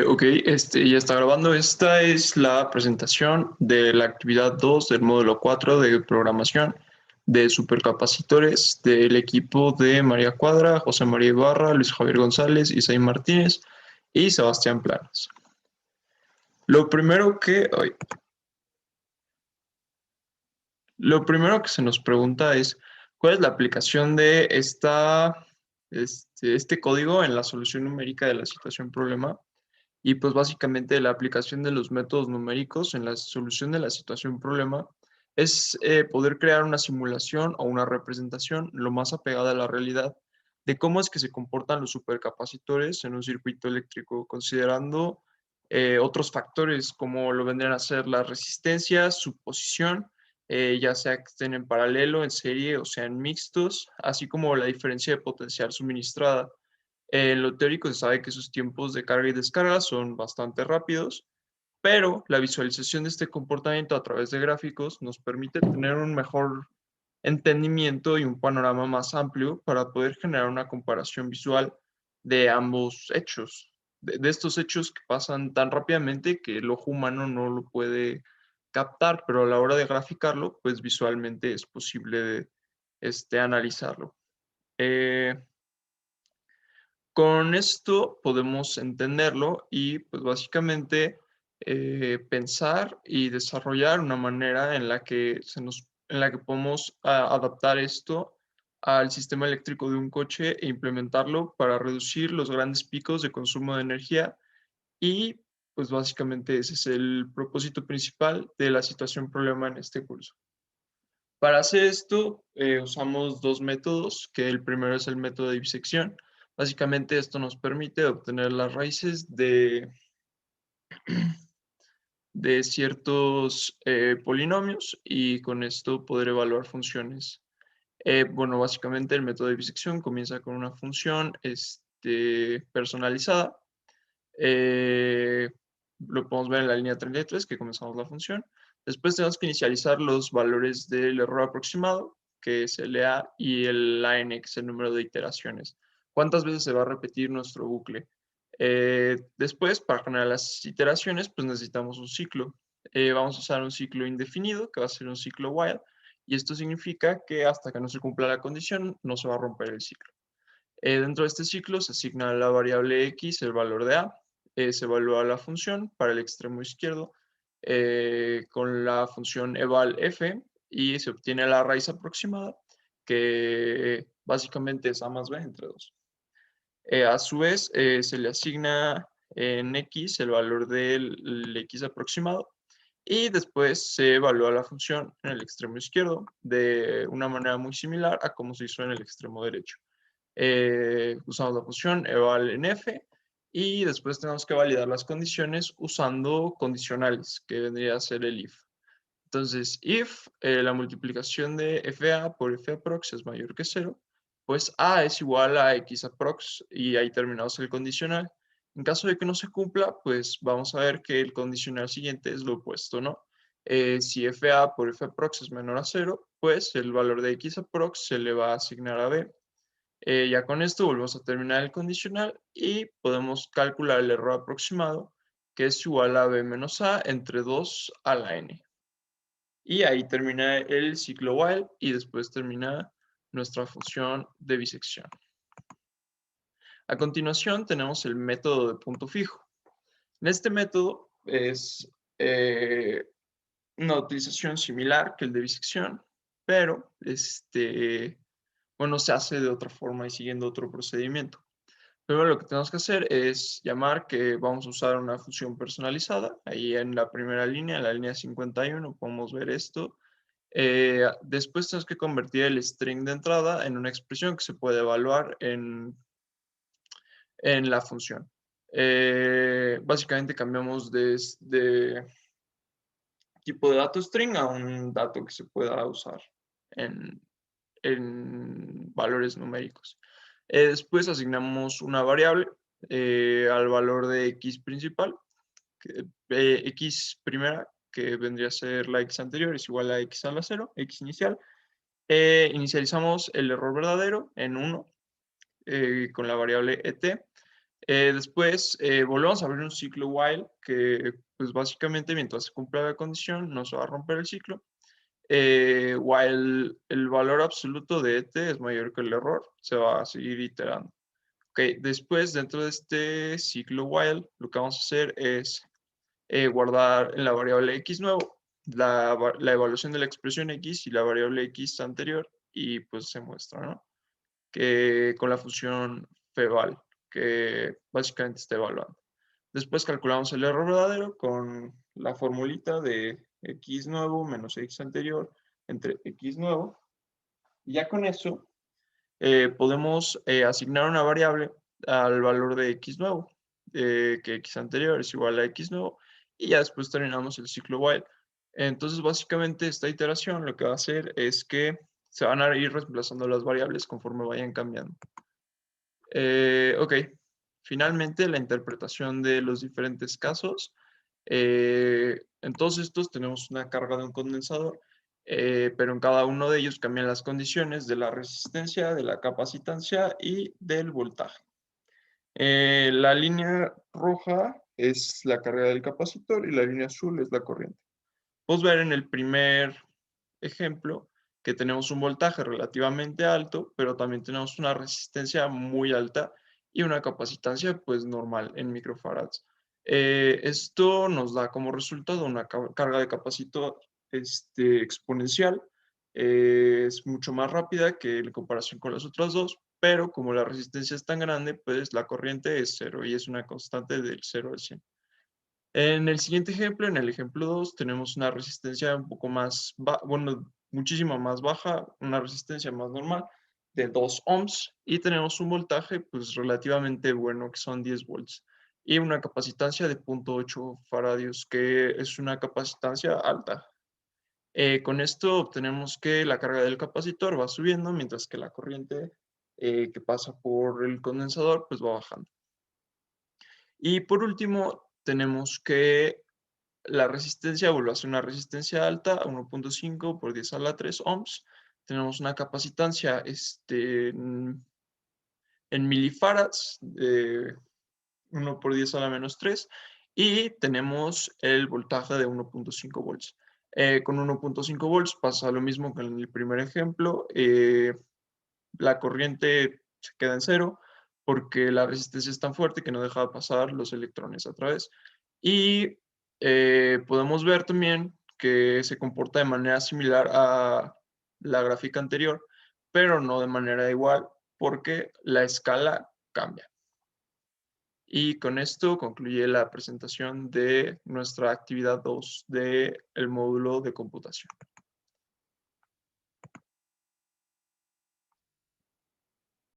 Ok, ya está grabando. Esta es la presentación de la actividad 2 del módulo 4 de programación de supercapacitores del equipo de María Cuadra, José María Ibarra, Luis Javier González, Isaí Martínez y Sebastián Planas. Lo primero que, ay, lo primero que se nos pregunta es, ¿cuál es la aplicación de este código en la solución numérica de la situación problema? Y pues básicamente la aplicación de los métodos numéricos en la solución de la situación problema es poder crear una simulación o una representación lo más apegada a la realidad de cómo es que se comportan los supercapacitores en un circuito eléctrico, considerando otros factores como lo vendrían a ser las resistencias, su posición, ya sea que estén en paralelo, en serie o sean mixtos, así como la diferencia de potencial suministrada. En lo teórico se sabe que sus tiempos de carga y descarga son bastante rápidos, pero la visualización de este comportamiento a través de gráficos nos permite tener un mejor entendimiento y un panorama más amplio para poder generar una comparación visual de ambos hechos, de estos hechos que pasan tan rápidamente que el ojo humano no lo puede captar, pero a la hora de graficarlo, pues visualmente es posible analizarlo. Eh, con esto podemos entenderlo y pues básicamente pensar y desarrollar una manera en la que en la que podemos adaptar esto al sistema eléctrico de un coche e implementarlo para reducir los grandes picos de consumo de energía y pues básicamente ese es el propósito principal de la situación problema en este curso. Para hacer esto, usamos dos métodos, que el primero es el método de bisección. Básicamente esto nos permite obtener las raíces de ciertos polinomios y con esto poder evaluar funciones. Bueno, básicamente el método de bisección comienza con una función personalizada. Eh, lo podemos ver en la línea 33 que comenzamos la función. Después tenemos que inicializar los valores del error aproximado, que es el LA, y el AN, que es el número de iteraciones. ¿Cuántas veces se va a repetir nuestro bucle? Después, para generar las iteraciones, pues necesitamos un ciclo. Vamos a usar un ciclo indefinido, que va a ser un ciclo while, y esto significa que hasta que no se cumpla la condición, no se va a romper el ciclo. Dentro de este ciclo se asigna a la variable x el valor de a, se evalúa la función para el extremo izquierdo con la función eval f y se obtiene la raíz aproximada que básicamente es a más b entre 2. A su vez se le asigna en x el valor del x aproximado y después se evalúa la función en el extremo izquierdo de una manera muy similar a como se hizo en el extremo derecho. Usamos la función eval en f y después tenemos que validar las condiciones usando condicionales, que vendría a ser el if. Entonces, if la multiplicación de fa por faprox es mayor que 0, pues a es igual a xaprox y ahí terminamos el condicional. En caso de que no se cumpla, pues vamos a ver que el condicional siguiente es lo opuesto, ¿no? Si fa por faprox es menor a 0, pues el valor de xaprox se le va a asignar a b. Ya con esto volvemos a terminar el condicional y podemos calcular el error aproximado, que es igual a b menos a entre 2 a la n. Y ahí termina el ciclo while y después termina nuestra función de bisección. A continuación tenemos el método de punto fijo. En este método es una utilización similar que el de bisección, pero bueno, se hace de otra forma y siguiendo otro procedimiento. Primero lo que tenemos que hacer es llamar que vamos a usar una función personalizada. Ahí en la primera línea, en la línea 51, podemos ver esto. Después tenemos que convertir el string de entrada en una expresión que se puede evaluar en la función. Básicamente cambiamos de tipo de dato string a un dato que se pueda usar en, en valores numéricos. Después asignamos una variable al valor de x principal, x primera, que vendría a ser la x anterior, es igual a x a la 0, x inicial. Inicializamos el error verdadero en 1 con la variable et. Después volvemos a abrir un ciclo while que pues básicamente mientras se cumpla la condición no se va a romper el ciclo. While el valor absoluto de ET es mayor que el error, se va a seguir iterando. Ok, después dentro de este ciclo while lo que vamos a hacer es guardar en la variable x nuevo la evaluación de la expresión x y la variable x anterior y pues se muestra, ¿no? Que con la función feval, que básicamente está evaluando. Después calculamos el error verdadero con la formulita de x nuevo menos x anterior entre x nuevo. Y ya con eso podemos asignar una variable al valor de x nuevo, que x anterior es igual a x nuevo, y ya después terminamos el ciclo while. Entonces, básicamente, esta iteración lo que va a hacer es que se van a ir reemplazando las variables conforme vayan cambiando. Ok, finalmente la interpretación de los diferentes casos. En todos estos tenemos una carga de un condensador, pero en cada uno de ellos cambian las condiciones de la resistencia, de la capacitancia y del voltaje. La línea roja es la carga del capacitor y la línea azul es la corriente. Podemos ver en el primer ejemplo que tenemos un voltaje relativamente alto, pero también tenemos una resistencia muy alta y una capacitancia pues normal en microfarads. Esto nos da como resultado una carga de capacitor exponencial. Es mucho más rápida que en comparación con las otras dos, pero como la resistencia es tan grande, pues la corriente es cero y es una constante del 0 al 100. En el siguiente ejemplo, en el ejemplo 2, tenemos una resistencia un poco más, bueno, muchísimo más baja, una resistencia más normal de 2 ohms y tenemos un voltaje pues relativamente bueno que son 10 volts y una capacitancia de 0.8 faradios que es una capacitancia alta. Con esto obtenemos que la carga del capacitor va subiendo mientras que la corriente que pasa por el condensador pues va bajando. Y por último, tenemos que la resistencia vuelve a ser una resistencia alta, a 1.5 por 10 a la 3 ohms. Tenemos una capacitancia en milifarads, 1 por 10 a la menos 3, y tenemos el voltaje de 1.5 volts. Con 1.5 volts pasa lo mismo que en el primer ejemplo. La corriente se queda en cero porque la resistencia es tan fuerte que no deja pasar los electrones a través. Y podemos ver también que se comporta de manera similar a la gráfica anterior, pero no de manera igual porque la escala cambia. Y con esto concluye la presentación de nuestra actividad 2 del módulo de computación.